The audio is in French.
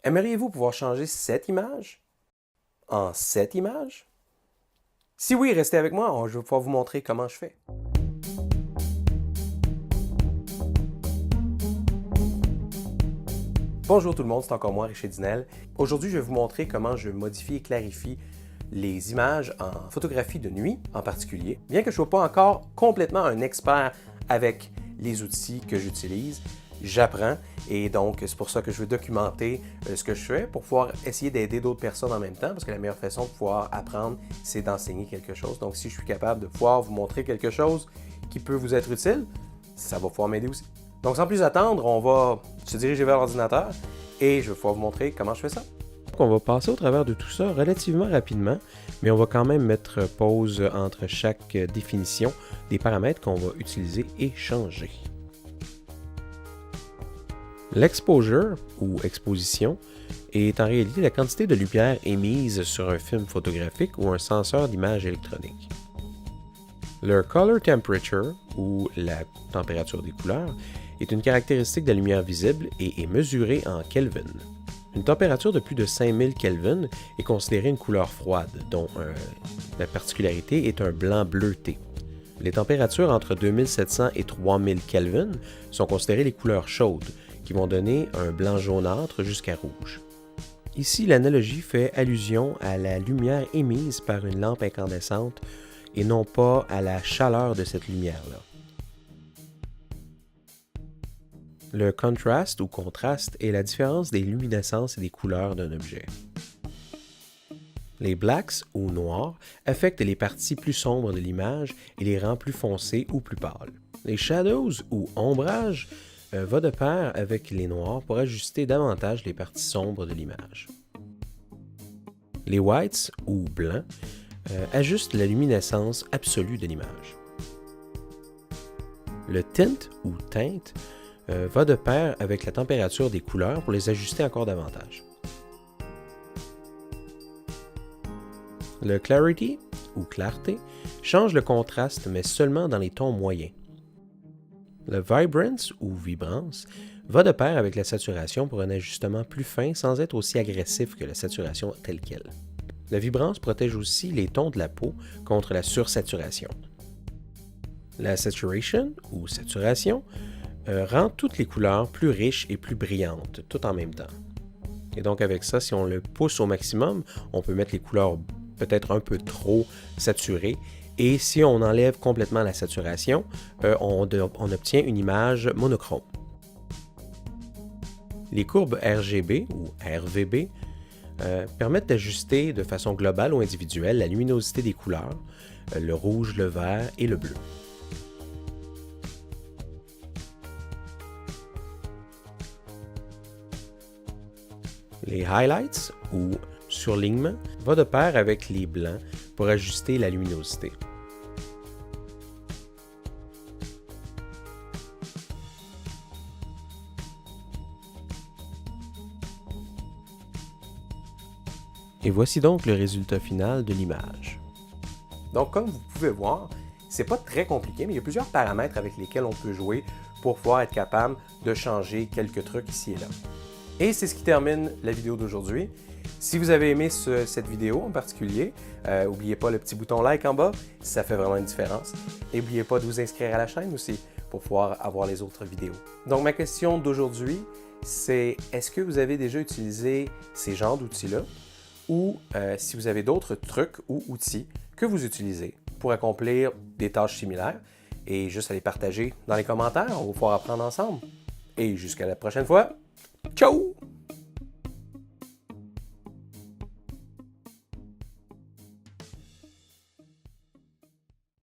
Aimeriez-vous pouvoir changer cette image en cette image? Si oui, restez avec moi, je vais pouvoir vous montrer comment je fais. Bonjour tout le monde, c'est encore moi, Richard Dinel. Aujourd'hui, je vais vous montrer comment je modifie et clarifie les images en photographie de nuit en particulier. Bien que je ne sois pas encore complètement un expert avec les outils que j'utilise, j'apprends et donc c'est pour ça que je veux documenter ce que je fais pour pouvoir essayer d'aider d'autres personnes en même temps parce que la meilleure façon de pouvoir apprendre, c'est d'enseigner quelque chose. Donc si je suis capable de pouvoir vous montrer quelque chose qui peut vous être utile, ça va pouvoir m'aider aussi. Donc sans plus attendre, on va se diriger vers l'ordinateur et je vais pouvoir vous montrer comment je fais ça. Donc on va passer au travers de tout ça relativement rapidement, mais on va quand même mettre pause entre chaque définition des paramètres qu'on va utiliser et changer. L'exposure, ou exposition, est en réalité la quantité de lumière émise sur un film photographique ou un senseur d'image électronique. Le color temperature, ou la température des couleurs, est une caractéristique de la lumière visible et est mesurée en Kelvin. Une température de plus de 5000 Kelvin est considérée une couleur froide, dont la particularité est un blanc bleuté. Les températures entre 2700 et 3000 Kelvin sont considérées les couleurs chaudes, qui vont donner un blanc jaunâtre jusqu'à rouge. Ici, l'analogie fait allusion à la lumière émise par une lampe incandescente et non pas à la chaleur de cette lumière-là. Le contrast ou contraste est la différence des luminescences et des couleurs d'un objet. Les blacks ou noirs affectent les parties plus sombres de l'image et les rend plus foncées ou plus pâles. Les shadows ou ombrages va de pair avec les noirs pour ajuster davantage les parties sombres de l'image. Les whites ou blancs ajustent la luminescence absolue de l'image. Le tint ou teinte va de pair avec la température des couleurs pour les ajuster encore davantage. Le clarity ou clarté change le contraste mais seulement dans les tons moyens. Le vibrance ou vibrance va de pair avec la saturation pour un ajustement plus fin sans être aussi agressif que la saturation telle qu'elle. La vibrance protège aussi les tons de la peau contre la sursaturation. La saturation ou saturation rend toutes les couleurs plus riches et plus brillantes, tout en même temps. Et donc avec ça, si on le pousse au maximum, on peut mettre les couleurs peut-être un peu trop saturées. Et si on enlève complètement la saturation, on obtient une image monochrome. Les courbes RGB ou RVB permettent d'ajuster de façon globale ou individuelle la luminosité des couleurs, le rouge, le vert et le bleu. Les highlights ou surlignements va de pair avec les blancs pour ajuster la luminosité. Et voici donc le résultat final de l'image. Donc comme vous pouvez voir, c'est pas très compliqué, mais il y a plusieurs paramètres avec lesquels on peut jouer pour pouvoir être capable de changer quelques trucs ici et là. Et c'est ce qui termine la vidéo d'aujourd'hui. Si vous avez aimé cette vidéo en particulier, n'oubliez pas le petit bouton like en bas, ça fait vraiment une différence. Et n'oubliez pas de vous inscrire à la chaîne aussi pour pouvoir avoir les autres vidéos. Donc ma question d'aujourd'hui, c'est est-ce que vous avez déjà utilisé ces genres d'outils-là ou si vous avez d'autres trucs ou outils que vous utilisez pour accomplir des tâches similaires et juste à les partager dans les commentaires, on va pouvoir apprendre ensemble. Et jusqu'à la prochaine fois, ciao!